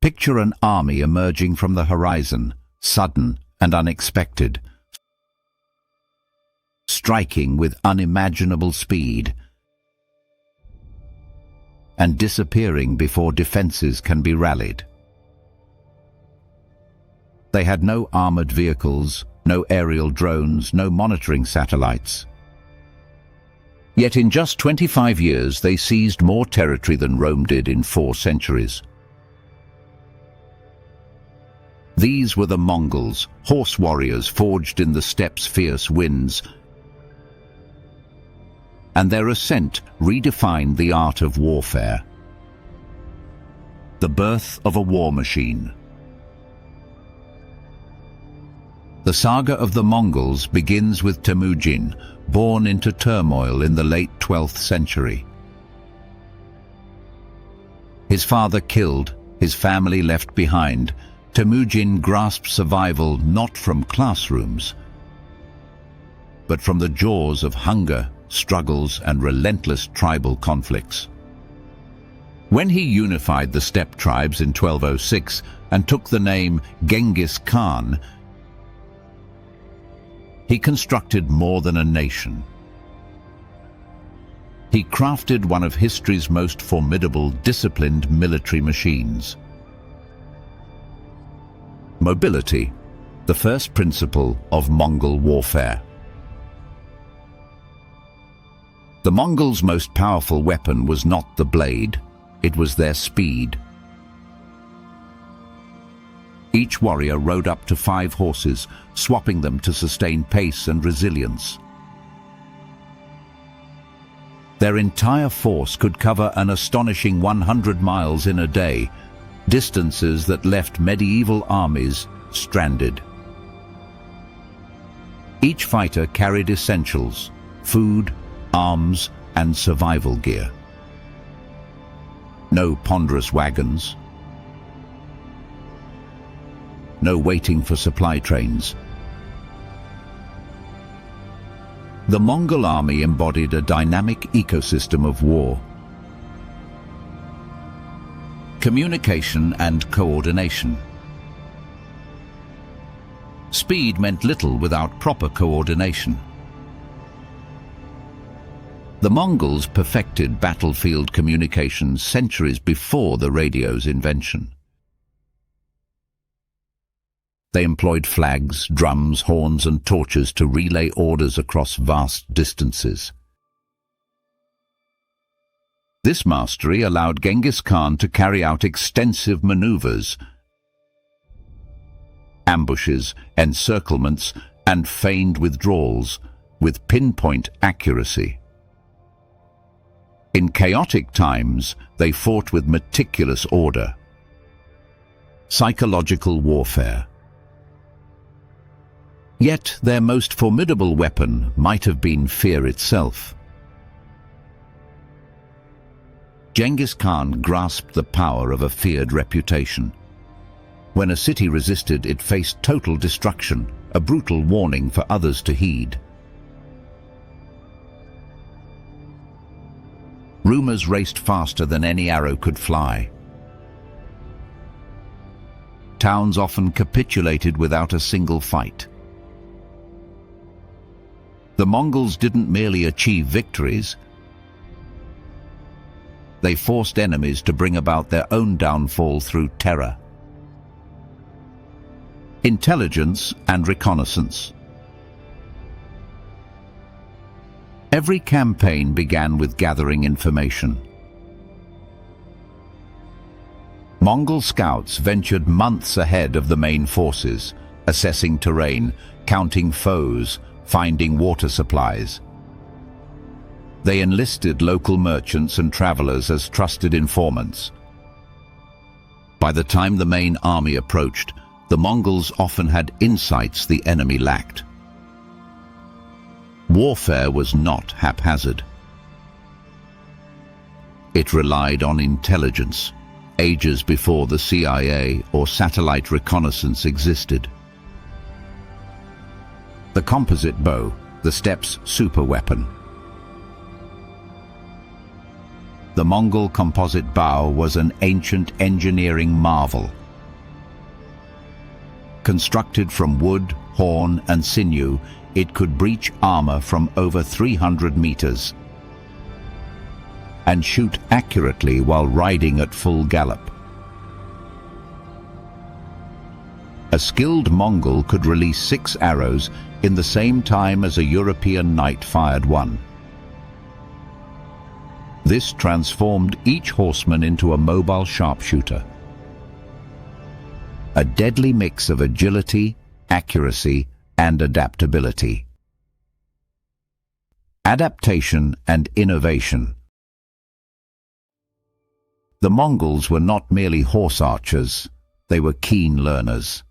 Picture an army emerging from the horizon, sudden and unexpected, striking with unimaginable speed and disappearing before defenses can be rallied. They had no armored vehicles, no aerial drones, no monitoring satellites. Yet in just 25 years they seized more territory than Rome did in 4 centuries. These were the Mongols, horse warriors forged in the steppes' fierce winds, and their ascent redefined the art of warfare. The birth of a war machine. The saga of the Mongols begins with Temujin, born into turmoil in the late 12th century. His father killed, his family left behind, Temujin grasped survival not from classrooms, but from the jaws of hunger, struggles, and relentless tribal conflicts. When he unified the steppe tribes in 1206 and took the name Genghis Khan, he constructed more than a nation. He crafted one of history's most formidable, disciplined military machines. Mobility, the first principle of Mongol warfare. The Mongols' most powerful weapon was not the blade, it was their speed. Each warrior rode up to 5 horses, swapping them to sustain pace and resilience. Their entire force could cover an astonishing 100 miles in a day, distances that left medieval armies stranded. Each fighter carried essentials, food, arms, and survival gear. No ponderous wagons, no waiting for supply trains. The Mongol army embodied a dynamic ecosystem of war. Communication and coordination. Speed meant little without proper coordination. The Mongols perfected battlefield communications centuries before the radio's invention. They employed flags, drums, horns, and torches to relay orders across vast distances. This mastery allowed Genghis Khan to carry out extensive maneuvers, ambushes, encirclements, and feigned withdrawals with pinpoint accuracy. In chaotic times, they fought with meticulous order. Psychological warfare. Yet their most formidable weapon might have been fear itself. Genghis Khan grasped the power of a feared reputation. When a city resisted, it faced total destruction, a brutal warning for others to heed. Rumors raced faster than any arrow could fly. Towns often capitulated without a single fight. The Mongols didn't merely achieve victories, they forced enemies to bring about their own downfall through terror. Intelligence and reconnaissance. Every campaign began with gathering information. Mongol scouts ventured months ahead of the main forces, assessing terrain, counting foes, finding water supplies. They enlisted local merchants and travelers as trusted informants. By the time the main army approached, the Mongols often had insights the enemy lacked. Warfare was not haphazard. It relied on intelligence, ages before the CIA or satellite reconnaissance existed. The composite bow, the steppe's superweapon. The Mongol composite bow was an ancient engineering marvel. Constructed from wood, horn, and sinew, it could breach armor from over 300 meters and shoot accurately while riding at full gallop. A skilled Mongol could release 6 arrows in the same time as a European knight fired one. This transformed each horseman into a mobile sharpshooter. A deadly mix of agility, accuracy, and adaptability. Adaptation and innovation. The Mongols were not merely horse archers, they were keen learners.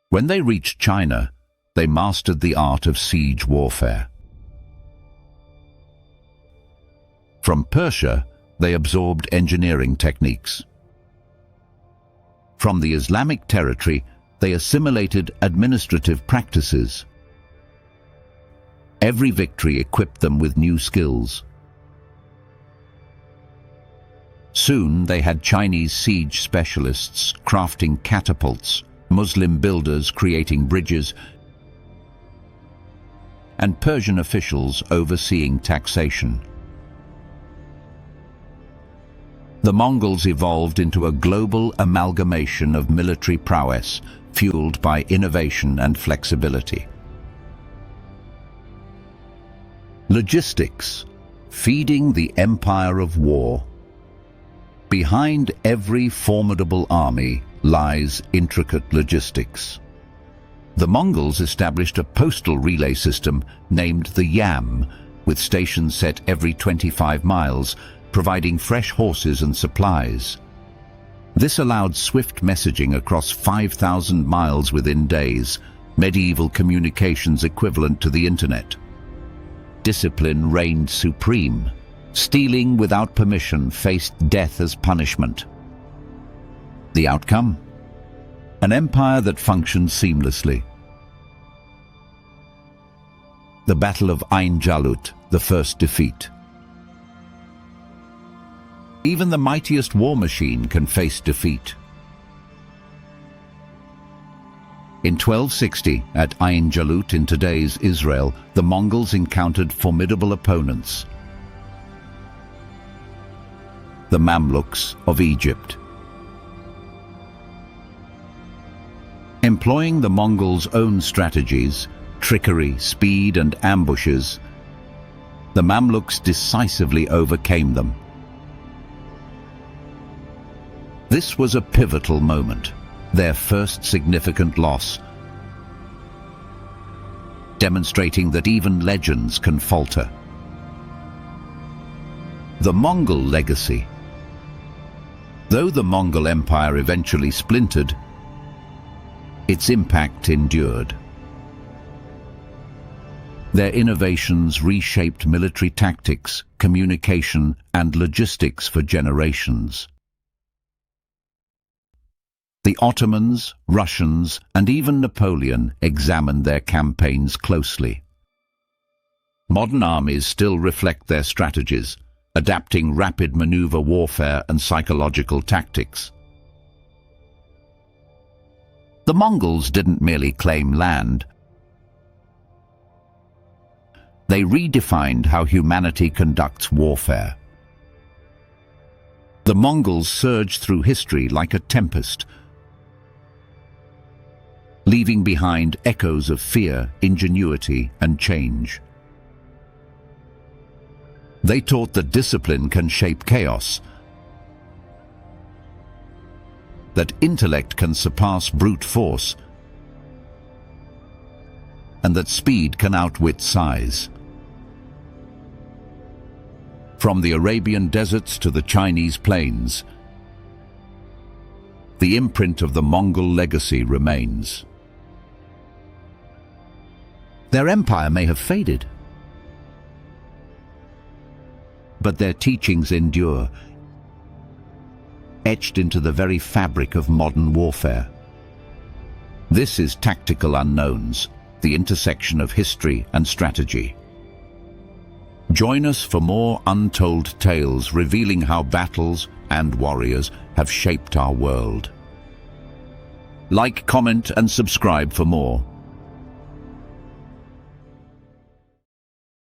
When they reached China, they mastered the art of siege warfare. From Persia, they absorbed engineering techniques. From the Islamic territory, they assimilated administrative practices. Every victory equipped them with new skills. Soon they had Chinese siege specialists crafting catapults, Muslim builders creating bridges, and Persian officials overseeing taxation. The Mongols evolved into a global amalgamation of military prowess, fueled by innovation and flexibility. Logistics, feeding the empire of war. Behind every formidable army lies intricate logistics. The Mongols established a postal relay system named the Yam, with stations set every 25 miles, providing fresh horses and supplies. This allowed swift messaging across 5,000 miles within days, medieval communications equivalent to the internet. Discipline reigned supreme. Stealing without permission faced death as punishment. The outcome? An empire that functioned seamlessly. The Battle of Ain Jalut, the first defeat. Even the mightiest war machine can face defeat. In 1260, at Ain Jalut in today's Israel, the Mongols encountered formidable opponents. The Mamluks of Egypt. Employing the Mongols' own strategies, trickery, speed, and ambushes, the Mamluks decisively overcame them. This was a pivotal moment, their first significant loss, demonstrating that even legends can falter. The Mongol Legacy. Though the Mongol Empire eventually splintered, its impact endured. Their innovations reshaped military tactics, communication, and logistics for generations. The Ottomans, Russians, and even Napoleon examined their campaigns closely. Modern armies still reflect their strategies, adapting rapid maneuver warfare and psychological tactics. The Mongols didn't merely claim land. They redefined how humanity conducts warfare. The Mongols surged through history like a tempest, leaving behind echoes of fear, ingenuity, and change. They taught that discipline can shape chaos, that intellect can surpass brute force, and that speed can outwit size. From the Arabian deserts to the Chinese plains, the imprint of the Mongol legacy remains. Their empire may have faded, but their teachings endure, etched into the very fabric of modern warfare. This is Tactical Unknowns, the intersection of history and strategy. Join us for more untold tales revealing how battles and warriors have shaped our world. Like, comment, and subscribe for more.